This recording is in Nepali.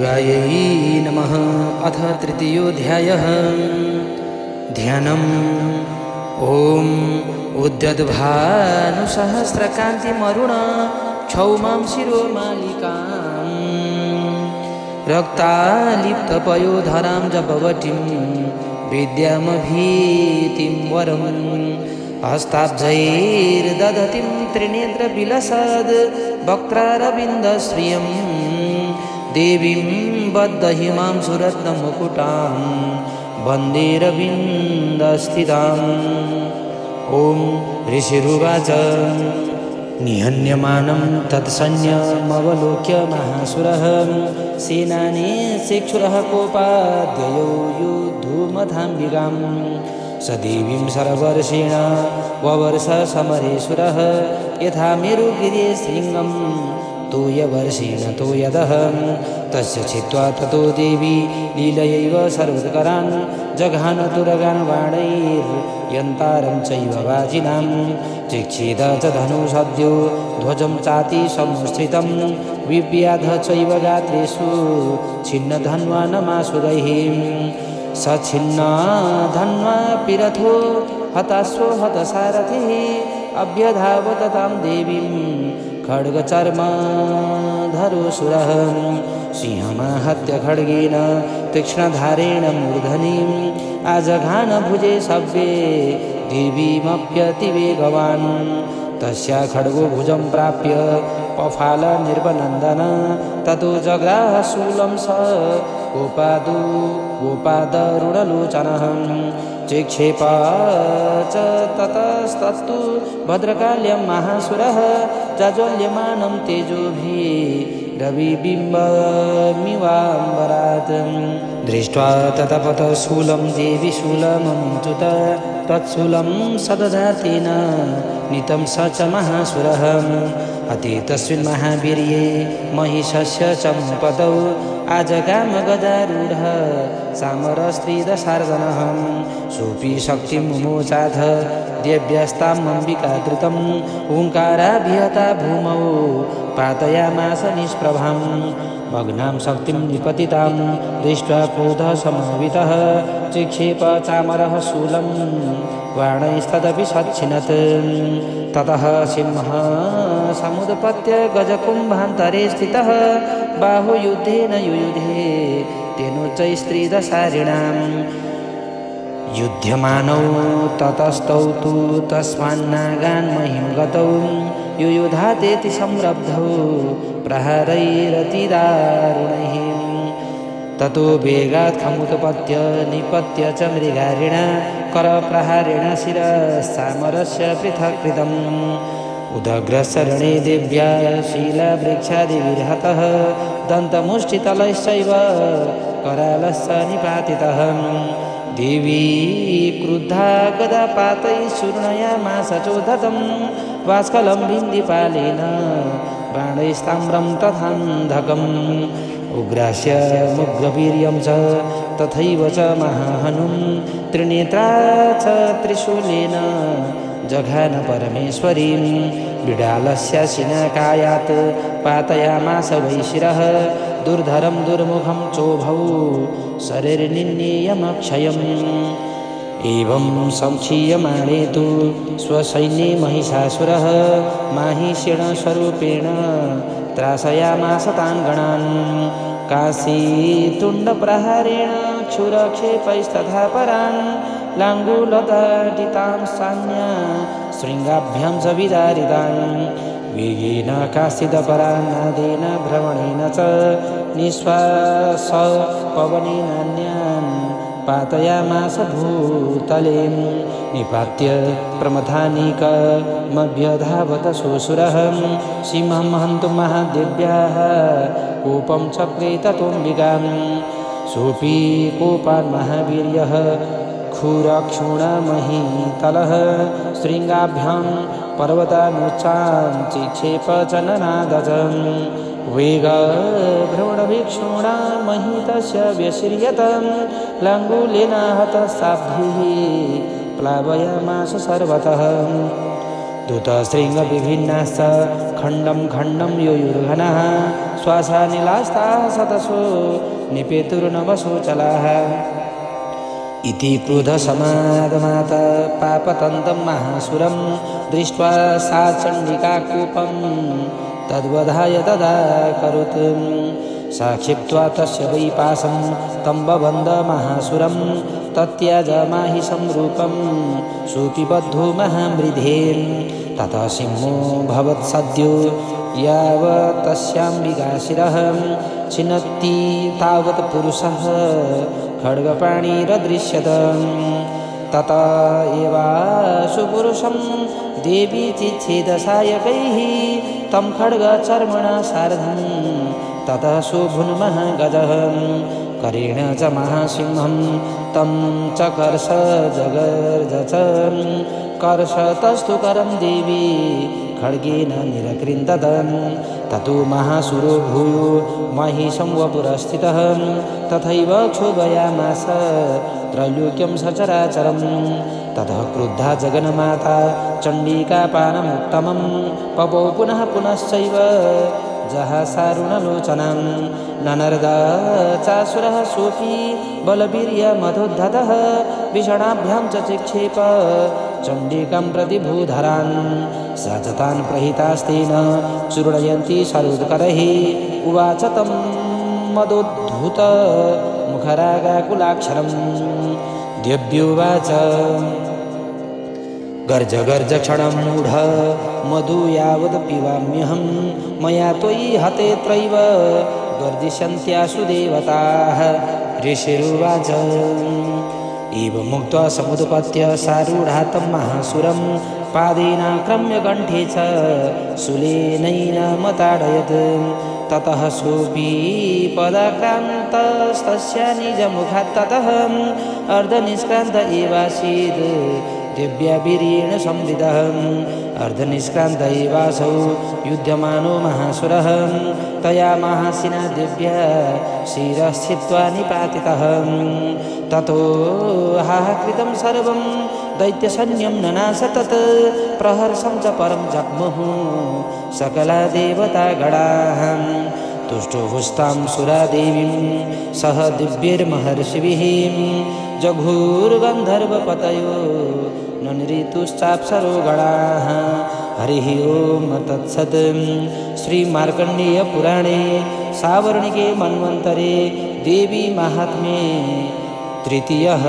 महादेवायै नमः। अथ तृतीयोऽध्यायः। ध्यानम्। ॐ उद्यद्भानुसहस्रकान्तिमरुण क्षौमां शिरोमालिकां रक्तालिप्तपयोधरां जपवटीं विद्यामभीतिं वरम् हस्ताब्जैर्दधतीं त्रिनेत्रविलसद् वक्त्रारविन्दश्रियं देवीं बद्धहिमां सुरत्नमुकुटां वन्देरविन्दस्थिताम्। ॐ ऋषिरुवाच निहन्यमानं तत्सैन्यमवलोक्य महासुरः सेनानी चेक्षुरः कोपाद्ययो युद्धुमथाम्बिकां स देवीं सर्वर्षेण ववर्ष समरेश्वरः यथा मेरुगिरे शृङ्गं तोयवर्षेण तोयदः तस्य छित्त्वा ततो देवी लीलयैव सर्वोत्करान् जघान तुरगान् बाणैर्यन्तारं चैव वाजिनां चिक्षेद च धनुषद्यो ध्वजं चाति संस्थितं विव्याध चैव गात्रेषु छिन्नधन्वा नमासुरैः सछिन्नधन्वा पिरथो हताश्वो हतसारथिः अभ्यधावत तां देवीं खड्गचर्मधरोऽसुरः सिंहमाहत्य खड्गेन तीक्ष्णधारेण मूर्धनीम् आजघान भुजे सव्ये देवीमप्यतिवेगवान् तस्या खड्गो भुजं प्राप्य पफाल निर्वनन्दन ततो जग्राह शूलं स गोपादरुणलोचनः चिक्षेप च ततस्तस्तु भद्रकाल्यं महासुरः जाज्वल्यमानं तेजोभिः रविबिम्बमिवाम्बरात् दृष्ट्वा ततपतशूलं देवी शूलममुचुत तत्शूलं सदधातेन नीतं स च महासुरः अति तस्मिन् महावीर्ये महिषस्य चम्पतौ आजगाम गदारूढः सामरस्त्रिदशार्दनः सोऽपि शक्तिं मुमोचाथ देव्यस्तामम्बिका धृतम् ओङ्काराभिहता भूमौ पातयामास निष्प्रभां भग्नां शक्तिं निपतितां दृष्ट्वा क्रोधः समन्वितः चिक्षेप चामरः शूलं बाणैस्तदपि सच्छिनत् ततः सिंहः समुत्पत्य गजकुम्भान्तरे स्थितः बाहुयुद्धेन युयुधे तेनोच्चैस्त्रिदशारिणां युध्यमानौ ततस्तौ तु तस्मान्नागान् महिं गतौ युयुधातेति संरब्धौ प्रहारैरतिदारुणैः ततो वेगात् खमुत्पत्य निपत्य च मृगारिण करप्रहारेण शिरस्सामरस्य पृथक् कृतम् उदग्रशरणे देव्या शीलावृक्षादिविर्हतः दन्तमुष्टितलैश्चैव करालश्च निपातितः देवी क्रुद्धा गदापातैः चूर्णयामास चोद्धतं वास्कलं भिन्दिपालेन बाणैस्ताम्रं तथान्धकम् उग्रास्य मुग्रवीर्यं च तथैव च महाहनुं त्रिनेत्रा च त्रिशूलेन जघान परमेश्वरीं बिडालस्य शिनकायात् पातयामास वै शिरः दुर्धरं दुर्मुखं चोभौ शरीरनिर्णीयमक्षयम् एवं संक्षीयमाणे तु स्वसैन्ये महिषासुरः माहिषेणस्वरूपेण त्रासयामास तान् गणान् काशीतुण्डप्रहारेण क्षुरक्षेपैस्तथा परान् लाङ्गूलताडितां सान्या शृङ्गाभ्यां च विदारितान् वेगेन काशिदपरान्नादेन भ्रमणेन च निःश्वास पवनेनान्यान् पातयामास भूतले निपात्य प्रमथानीकमभ्यधावत सोऽसुरः सिंहं हन्तुं महादेव्याः कोपं चक्रे ततोऽम्बिकां सोऽपि कोपान् महावीर्यः क्षुरक्षुणमहीतलः शृङ्गाभ्यां पर्वतानुच्चां चिक्षेप च ननादच वेगभ्रमणभिक्षुणा महितस्य व्यशिर्यतं लाङ्गूलेन हतसाब्धिः प्लावयामास सर्वतः दूतशृङ्गविभिन्नाश्च खण्डं खण्डं योयुर्घनः श्वासानिलास्ताः सतसो निपेतुर्नवशोचलाः इति क्रुधसमादमात पापतन्तं महासुरं दृष्ट्वा सा चण्डिका कूपं तद्वधाय तदा करुत् सा क्षिप्त्वा तस्य वै पाशं तं बबन्ध महासुरं तत्याजमाहिषं रूपं सुपिबद्धो महामृधे ततः सिंहो भवत्सद्यो यावत् तस्याम्बिकाशिरः छिन्नति तावत् पुरुषः खड्गपाणिरदृश्यत तत एवाशु पुरुषं देवी चिच्छेदसायकैः तं खड्गचर्मणा सार्धं ततः शोभुन्मः गजः करेण च महासिंहं तं चकर्ष जगर्ज च कर्षतस्तु करं देवी खड्गेन निरकृन्दत ततो महासुरो भूयो महिषं वपुरस्थितः तथैव क्षोभयामास त्रैलोक्यं सचराचरं ततः क्रुद्धा जगन्माता चण्डिकापानमुत्तमं पपौ पुनः पुनश्चैव जहासारुणलोचनां ननर्द चासुरः सोऽपि बलवीर्यमधोद्धतः भीषणाभ्यां च चिक्षेप चण्डिकां प्रति भूधरान् सा च तान् प्रहितास्तेन चूर्णयन्ती शरोत्करैः उवाच तं मदोद्धूत मुखरागाकुलाक्षरं देव्युवाच गर्ज गर्ज क्षणं मूढ मधु यावद् पिबाम्यहं मया त्वयि हतेऽत्रैव गर्जिष्यन्त्यासु देवताः ऋषिरुवाच एवमुक्त्वा समुत्पत्य सारूढातं महासुरं पादेनाक्रम्य कण्ठे च शूलेनैनमताडयत् ततः सोऽपि पदाक्रान्तस्तस्य निजमुखात् ततः अर्धनिष्क्रान्त एवासीत् दिव्या वीर्येण संवृतः अर्धनिष्क्रान्त एवासौ युध्यमानो महासुरः तया महासिना दिव्या शिरश्चित्वा निपातितः ततो हाहाकृतं सर्वं दैत्यसैन्यं ननाश तत् प्रहर्षं च परं जग्मुः सकला देवतागणाः तुष्टुहुस्तां सुरादेवीं सह दिव्यैर्महर्षिभिः जघूर्गन्धर्वपतयो नृतुश्चाप्सरो गणाः हरिः ओं तत्सत् श्रीमार्कण्डेयपुराणे सावर्णिके मन्वन्तरे देवी माहात्म्ये तृतीयः